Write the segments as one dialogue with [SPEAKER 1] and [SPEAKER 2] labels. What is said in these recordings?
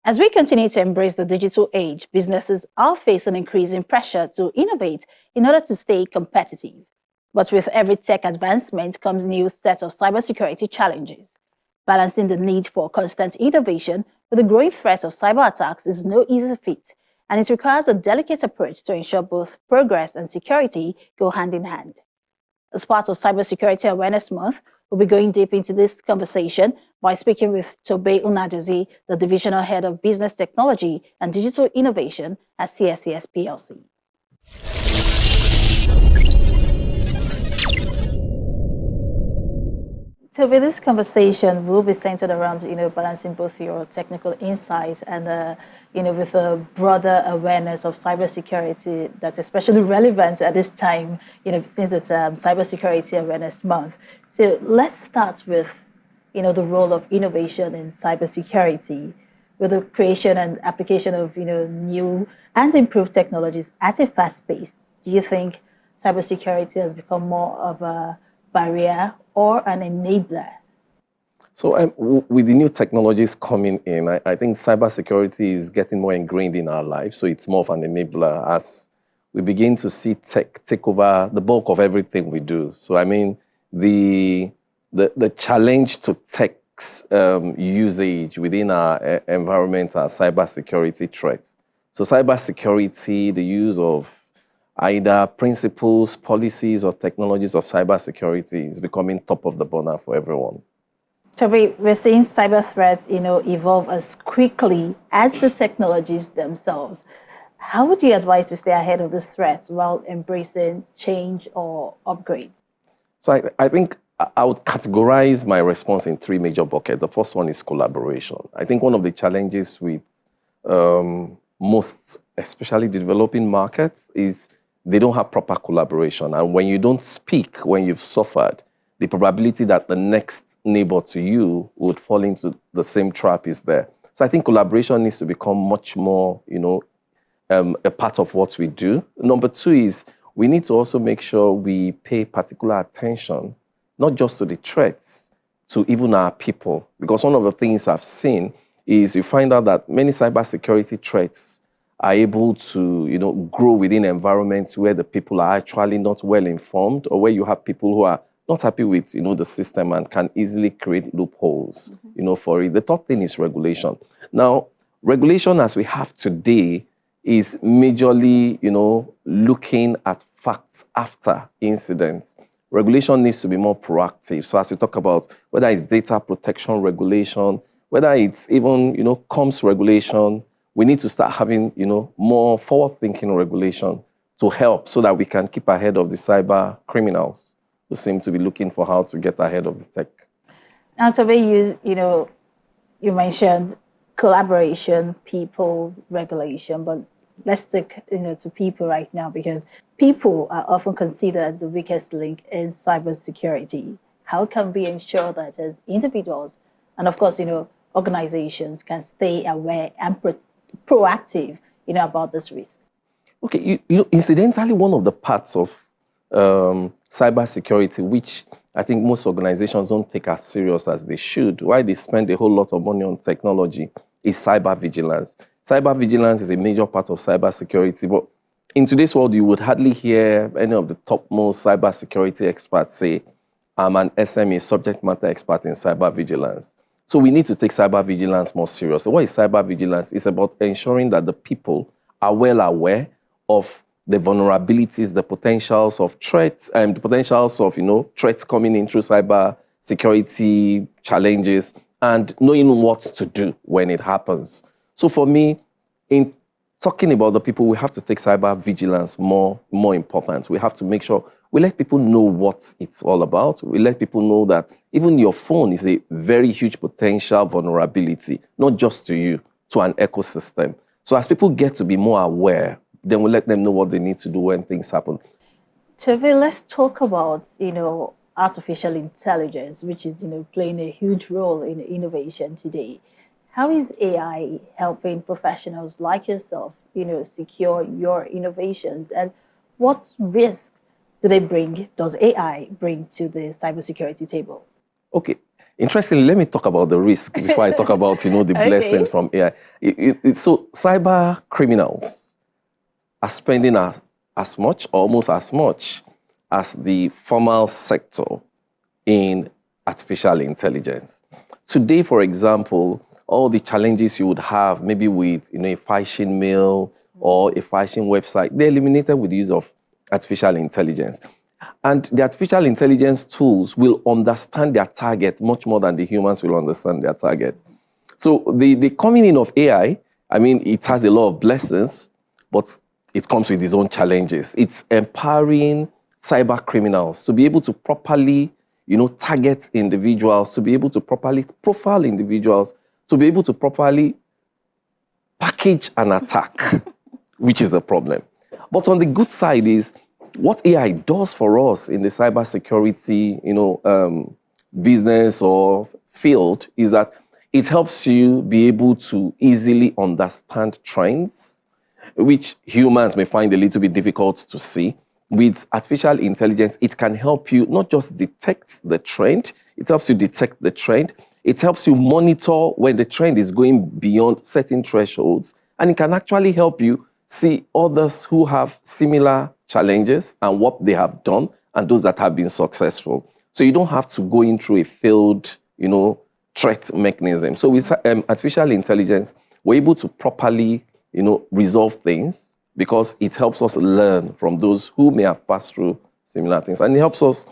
[SPEAKER 1] As we continue to embrace the digital age, businesses are facing increasing pressure to innovate in order to stay competitive. But with every tech advancement comes a new set of cybersecurity challenges. Balancing the need for constant innovation with the growing threat of cyber attacks is no easy feat, and it requires a delicate approach to ensure both progress and security go hand in hand. As part of Cybersecurity Awareness Month, we'll be going deep into this conversation by speaking with Tobe Nnadozie, the Divisional Head of Business Technology and Digital Innovation at CSCS PLC. Tobe, this conversation will be centered around, balancing both your technical insights and, with a broader awareness of cybersecurity that's especially relevant at this time, since it's Cybersecurity Awareness Month. So let's start with, the role of innovation in cybersecurity, with the creation and application of, new and improved technologies at a fast pace. Do you think cybersecurity has become more of a barrier or an enabler?
[SPEAKER 2] So with the new technologies coming in, I think cybersecurity is getting more ingrained in our lives. So it's more of an enabler as we begin to see tech take over the bulk of everything we do. So I mean, the challenge to tech's usage within our environment are cybersecurity threats. So cybersecurity, the use of either principles, policies, or technologies of cybersecurity is becoming top of the burner for everyone.
[SPEAKER 1] Tobe, we're seeing cyber threats, evolve as quickly as the technologies themselves. How would you advise we stay ahead of these threats while embracing change or upgrade?
[SPEAKER 2] So I think I would categorize my response in three major buckets. The first one is collaboration. I think one of the challenges with most, especially developing markets, is they don't have proper collaboration. And when you don't speak, when you've suffered, the probability that the next neighbor to you would fall into the same trap is there. So I think collaboration needs to become much more, a part of what we do. Number two is we need to also make sure we pay particular attention, not just to the threats, to even our people. Because one of the things I've seen is you find out that many cybersecurity threats are able to, grow within environments where the people are actually not well informed, or where you have people who are not happy with, the system and can easily create loopholes, for it. The third thing is regulation. Now, regulation as we have today is majorly, looking at facts after incidents. Regulation needs to be more proactive. So as we talk about whether it's data protection regulation, whether it's even, comms regulation, we need to start having, more forward-thinking regulation to help so that we can keep ahead of the cyber criminals who seem to be looking for how to get ahead of the tech.
[SPEAKER 1] Now, Tobe, you mentioned collaboration, people, regulation, but let's stick, to people right now, because people are often considered the weakest link in cybersecurity. How can we ensure that as individuals, and of course, organizations can stay aware and proactive, about this risk?
[SPEAKER 2] Okay, incidentally, one of the parts of cybersecurity, which I think most organizations don't take as serious as they should, why they spend a whole lot of money on technology, is cyber vigilance. Cyber vigilance is a major part of cybersecurity, but in today's world, you would hardly hear any of the topmost cybersecurity experts say, I'm an SME, subject matter expert in cyber vigilance. So we need to take cyber vigilance more seriously. What is cyber vigilance? It's about ensuring that the people are well aware of the vulnerabilities, the potentials of threats, and the potentials of, threats coming in through cyber security challenges, and knowing what to do when it happens. So for me, in talking about the people, we have to take cyber vigilance more important. We have to make sure we let people know what it's all about. We let people know that even your phone is a very huge potential vulnerability, not just to you, to an ecosystem. So as people get to be more aware, then we let them know what they need to do when things happen.
[SPEAKER 1] Tobe, let's talk about, artificial intelligence, which is, playing a huge role in innovation today. How is AI helping professionals like yourself, secure your innovations? And what risks does AI bring to the cybersecurity table?
[SPEAKER 2] Okay, Interestingly, let me talk about the risk before I talk about, the blessings from AI. So cyber criminals are spending as much, almost as much, as the formal sector in artificial intelligence. Today, for example, all the challenges you would have maybe with a phishing mail or a phishing website, they're eliminated with the use of artificial intelligence. And the artificial intelligence tools will understand their target much more than the humans will understand their target. So the coming in of AI, I mean, it has a lot of blessings, but it comes with its own challenges. It's empowering cyber criminals to be able to properly, target individuals, to be able to properly profile individuals, to be able to properly package an attack, which is a problem. But on the good side is what AI does for us in the cybersecurity, business or field is that it helps you be able to easily understand trends, which humans may find a little bit difficult to see. With artificial intelligence, it can help you not just detect the trend, it helps you detect the trend. It helps you monitor when the trend is going beyond certain thresholds, and it can actually help you see others who have similar challenges and what they have done and those that have been successful. So you don't have to go in through a failed, threat mechanism. So with artificial intelligence, we're able to properly, resolve things because it helps us learn from those who may have passed through similar things. And it helps us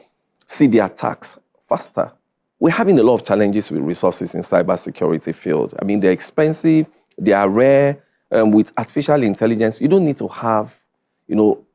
[SPEAKER 2] see the attacks faster. We're having a lot of challenges with resources in cybersecurity field. I mean, they're expensive, they are rare. With artificial intelligence, you don't need to have,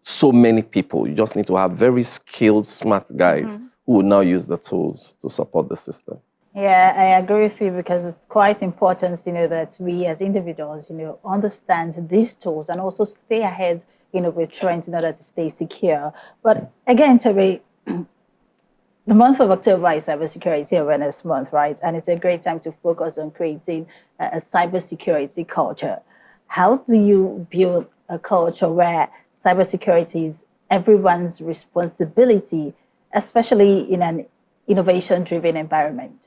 [SPEAKER 2] so many people. You just need to have very skilled, smart guys who will now use the tools to support the system.
[SPEAKER 1] Yeah, I agree with you because it's quite important, that we as individuals, understand these tools and also stay ahead, with trends in order to stay secure. But again, Tobe, the month of October is Cybersecurity Awareness Month, right? And it's a great time to focus on creating a cybersecurity culture. How do you build a culture where cybersecurity is everyone's responsibility, especially in an innovation-driven environment?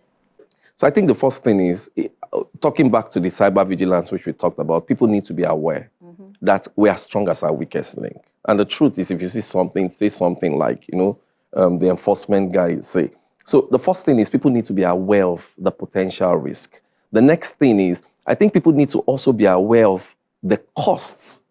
[SPEAKER 2] So I think the first thing is, talking back to the cyber vigilance, which we talked about, people need to be aware that we are strong as our weakest link. And the truth is, if you see something, say something like, the enforcement guys say. So the first thing is people need to be aware of the potential risk. The next thing is, I think people need to also be aware of the costs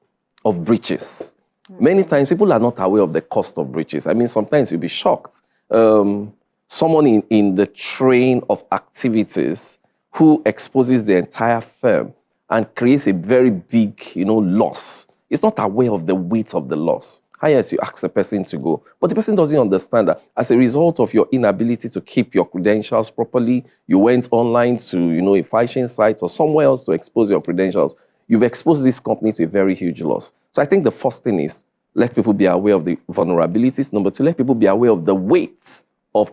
[SPEAKER 2] of breaches. Many times people are not aware of the cost of breaches. I mean, sometimes you'll be shocked. Someone in the train of activities who exposes the entire firm and creates a very big, loss is not aware of the weight of the loss. Highest you ask the person to go, but the person doesn't understand that as a result of your inability to keep your credentials properly, you went online to, a phishing site or somewhere else to expose your credentials. You've exposed this company to a very huge loss. So I think the first thing is let people be aware of the vulnerabilities. Number two, let people be aware of the weight of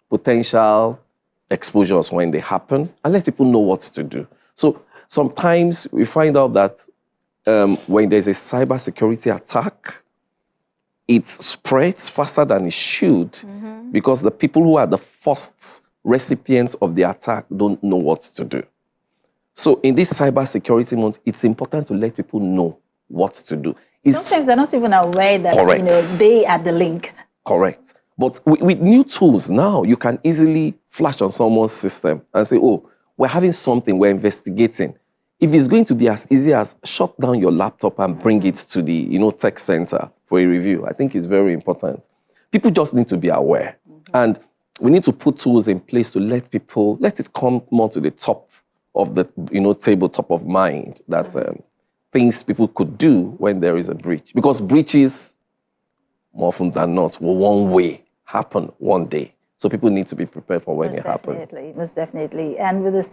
[SPEAKER 2] potential exposures when they happen, and let people know what to do. So sometimes we find out that when there's a cybersecurity attack, it spreads faster than it should because the people who are the first recipients of the attack don't know what to do. So in this cybersecurity month, it's important to let people know what to do.
[SPEAKER 1] Sometimes they're not even aware that they are the link.
[SPEAKER 2] Correct. But with new tools now, you can easily flash on someone's system and say, oh, we're having something, we're investigating. If it's going to be as easy as shut down your laptop and bring it to the tech center for a review, I think it's very important. People just need to be aware. And we need to put tools in place to let it come more to the top of the table, top of mind, that things people could do when there is a breach. Because breaches, more often than not, will one way happen one day. So people need to be prepared for when it happens.
[SPEAKER 1] Most definitely. And with the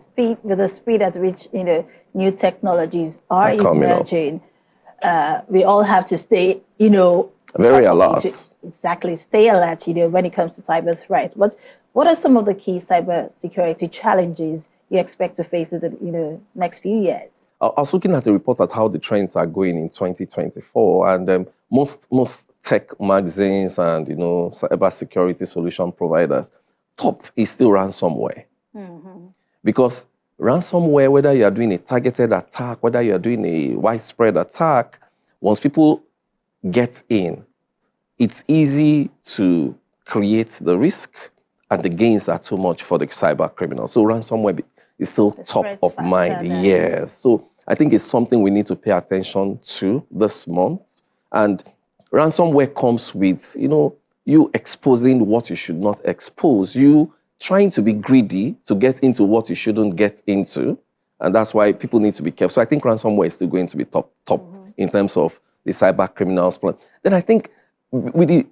[SPEAKER 1] speed at which new technologies are emerging, we all have to stay
[SPEAKER 2] very alert.
[SPEAKER 1] Exactly, stay alert when it comes to cyber threats. But what are some of the key cybersecurity challenges you expect to face in the next few years?
[SPEAKER 2] I was looking at the report at how the trends are going in 2024, and most tech magazines and cybersecurity solution providers, Tobe is still ransomware. Because ransomware, whether you are doing a targeted attack, whether you are doing a widespread attack, once people get in, it's easy to create the risk, and the gains are too much for the cyber criminal. So ransomware is still top of mind. Yes. So I think it's something we need to pay attention to this month. And ransomware comes with, you exposing what you should not expose, you trying to be greedy to get into what you shouldn't get into. And that's why people need to be careful. So I think ransomware is still going to be top in terms of the cyber criminals plan. Then I think with the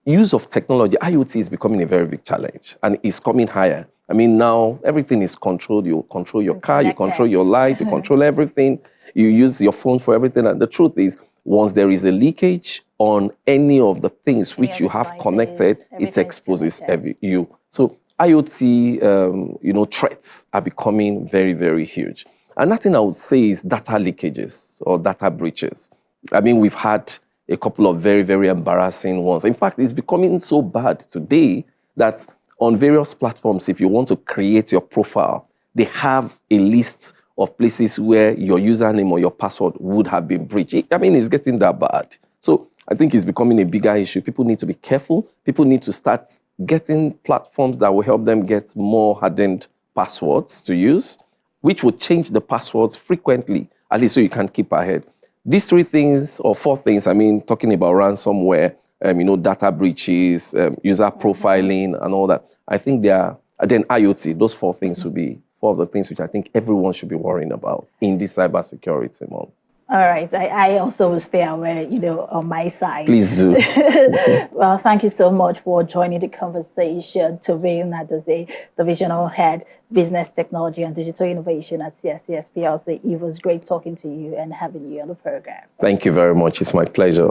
[SPEAKER 2] use of technology, IoT is becoming a very big challenge, and it's coming higher. I mean, now everything is controlled. You control your car, you control your light, you control everything. You use your phone for everything. And the truth is, once there is a leakage on any of the things which you have connected, it exposes you. So IoT, threats are becoming very, very huge. Another thing I would say is data leakages or data breaches. I mean, we've had a couple of very, very embarrassing ones. In fact, it's becoming so bad today that on various platforms, if you want to create your profile, they have a list of places where your username or your password would have been breached. I mean, it's getting that bad. So I think it's becoming a bigger issue. People need to be careful. People need to start getting platforms that will help them get more hardened passwords to use, which will change the passwords frequently, at least so you can keep ahead. These 3 things or 4 things, I mean, talking about ransomware, data breaches, user profiling and all that, I think they are, then IoT, those 4 things would be 4 of the things which I think everyone should be worrying about in this cybersecurity month.
[SPEAKER 1] All right. I also will stay aware, on my side.
[SPEAKER 2] Please do.
[SPEAKER 1] Well, thank you so much for joining the conversation. Tobe Nnadozie, Divisional Head, Business Technology and Digital Innovation at CSCS PLC. It was great talking to you and having you on the program.
[SPEAKER 2] Thank you very much. It's my pleasure.